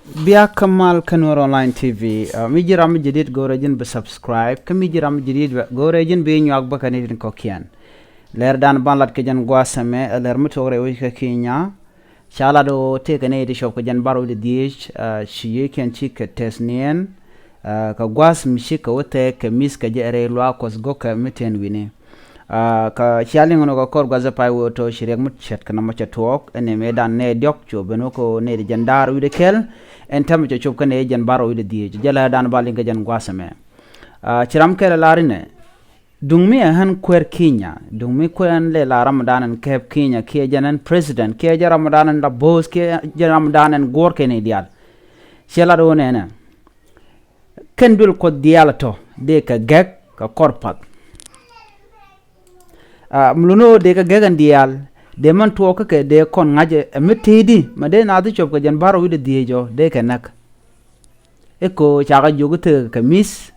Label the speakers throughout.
Speaker 1: Biya Kamal Kanwar Online TV. Mi jiram jadid gorejin be subscribe. Kami jiram jadid gorejin be nyuak bakanidin kokian. Ler dan banlat ke jan guasame ler mutore wika kiinyɛ. Shala do teke ne di shop ke jan baro di dish shiye ken chik tesnien. Ka guas mishika wote ke mis ke jere lwa kos goka miten wini. Ka shaling ono ka kor gwaza pai woto shirek mutchet kana macha tuok ene medan ne diok cho benoko ne di jandar wide kel en tamacha chop kana jan baro wide die jala dan balin ka jan gwasame chiram kele larine dungmi han kwer kiinyɛ dungmi kwen le la ramadan kep kiinyɛ ke janan president ke ja ramadan da boss ke ja ramadan gor ke ne dial shela do ne na kendul ko dial to de ka gek ka korpak mluno de ka gegan dial de man to ka de kon ngaje metedi ma de na du chop ka jan baro wide diejo de ka nak eko chaga jogute ka mis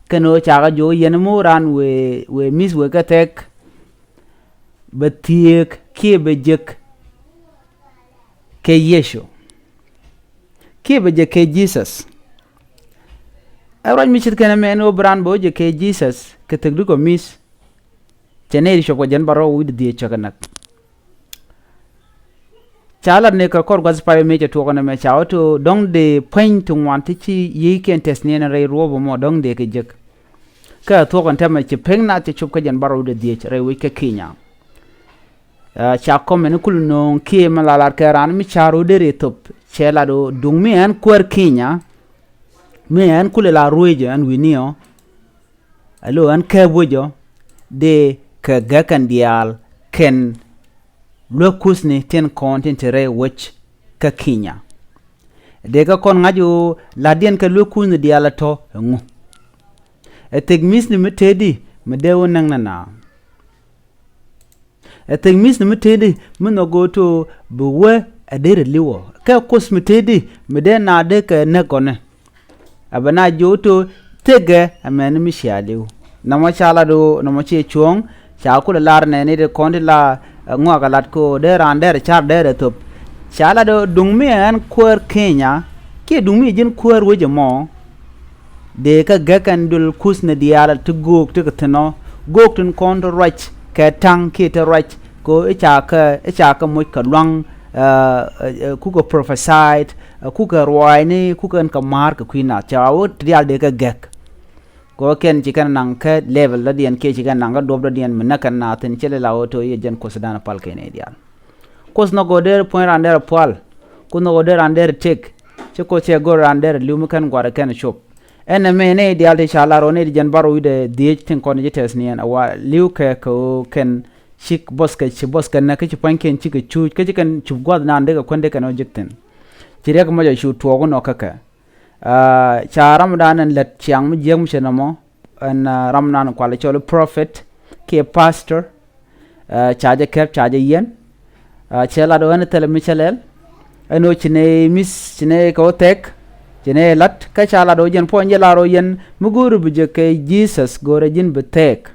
Speaker 1: keno chaga jo yen moran we mis we ka tek betiek ke bejek ke yesho ke bejek ke jesus awraj michit kana meno bran boje ke jesus ke tegdu ko mis chene di shop jan baro wide die chakanak chala ne ka kor gas pa me to ko na me chao to dong de point to want chi yi ken test ne na re robo mo dong de ke jek ka to kon tama chi peng na ti chop ka jan baro wide die re wi ka kiinyɛ cha ko men kul no ki malalar ka ran mi charo de re top chela do dung mi an kwer kiinyɛ me an kul la ruije an winio alo an ka bojo de ka gakan dial ken lokus ni ten content re which ka kiinyɛ de ka kon ngaju la den ka lokus ni dial to ngu etek mis ni metedi medewo nang na etek mis ni metedi meno go to buwe adere liwo ka kos metedi meden na de ka nekone abana joto tege amen mi shialiw na ma chala do na ma che chuong cha ku lar ne ne de kondi la ngwa galat ko de ran der char der top chala do dungmi an kwer kiinyɛ ke dungmi jin kwer wo jamo de ka gakan dul kusne diala to gok to tno gok tun kon right ka tang ke to right ko cha ka mo ka lwang ku ko prophesied ku ka roi ni ku kan ka mar ka kwina cha wo dial de ka gek ko ken chikan nang ka level la dien ke chikan nang ga dob dien mena kan na ten chele la auto ye jen ko sedana pal ke ne dial kos no go der point under pal ko no go der under tek che ko che go under lu kan gwara kan shop en me ne dial de shala ro ne jen baro wide die tin kon je tes nien awa liu ke ko ken chik boska chi boska na ke chi panken chi ke chu ke kan chu gwad na ande ka konde kan ojekten chire ko mo je shu to go no kaka cha ramadan let chiang mi jeng chena mo an ramadan kwale cholo prophet ke pastor cha je kep cha je yen chela do an tele mi chelel eno chine mis chine ko tek chine lat ka chala do jen po njela ro yen muguru buje ke jesus gore jin betek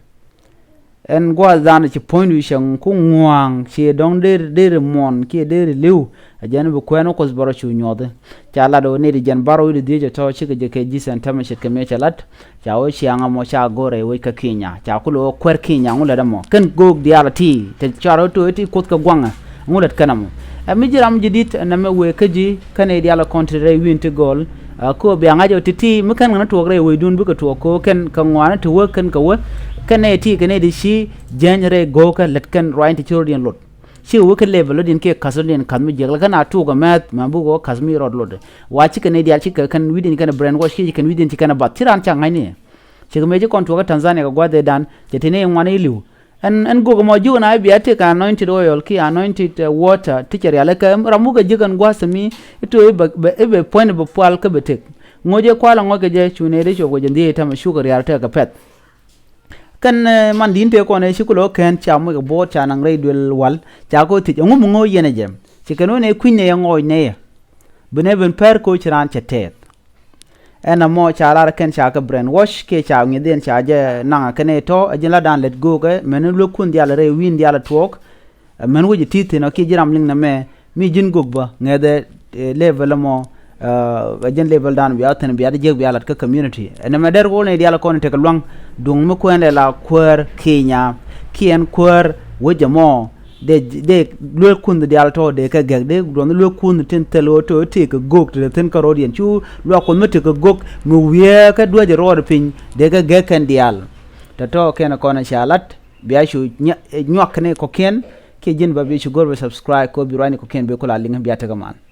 Speaker 1: en gwa dan ci point wi shang ku ngwang ci dong der mon ki der liu ajan bu ko no ko baro chu nyode chala do ne di jan baro wi di je to ci ke ke jisen tamashit ke me chalat chawo ci anga mo cha gore wi ka kiinyɛ cha ku lo kwer kiinyɛ ngula da mo ken gog dialati te charo to ti kot ka gwanga ngulat kanamo mi jiram jidit na me we kaji kane diala kontre win to gol ko be ngajo titi mi kan na to gre we dun bu ka to ko ken ka ngwana to work ken ka we kane ti kane di shi janre go ka letkan right chorian lot shi wo ka level din ke kasodin kan mi jegla kana to ga mat mambu go kasmi rod lot wachi kane di alchi kan widin kana brand wash ki kan widin ti kana batiran cha ngani shi ga meje kon to ga Tanzania ga gwade dan jetene ngwana iliu en go mo ju na bi ate ka anointed oil ki anointed water teacher ya ka ramuga jigan gwasami ito e point be pal ka betek ngoje kwala ngoge je chune de jogo je ndi ta ma sugar ya ta ka pet kan man din te ko ne shikulo ken cha mo bo cha nang re dul wal cha ko ti ngum ngo yene jem ci kano ne kwinne ya ngoy ne bene ben per ko chiran chetet ena mo cha la ken cha ka brain wash ke cha ngi den cha je nang ka ne to ajila dan let go ke men lo kun dia la re win dia la tok men wo ji ti no ki jiram ling na me mi jin gog ba ngede level mo jen level dan biya tan biya je biya lat ka community ene ma der ko ne diala ko ne te kalwang dung mo ko ne la kwer kiinyɛ kien kwer wojamo de lo kun de alto de ka gag de don lo kun tin telo to te ka gok de tin ka rodien chu lo ko mete ka gok mu wie ka doje rod pin de ka gag kan dial ta to ken ko na shalat biya shu nyak ne ko ken ke jin ba bi shu gor subscribe ko bi rani ko ken be ko la linga biya ta gaman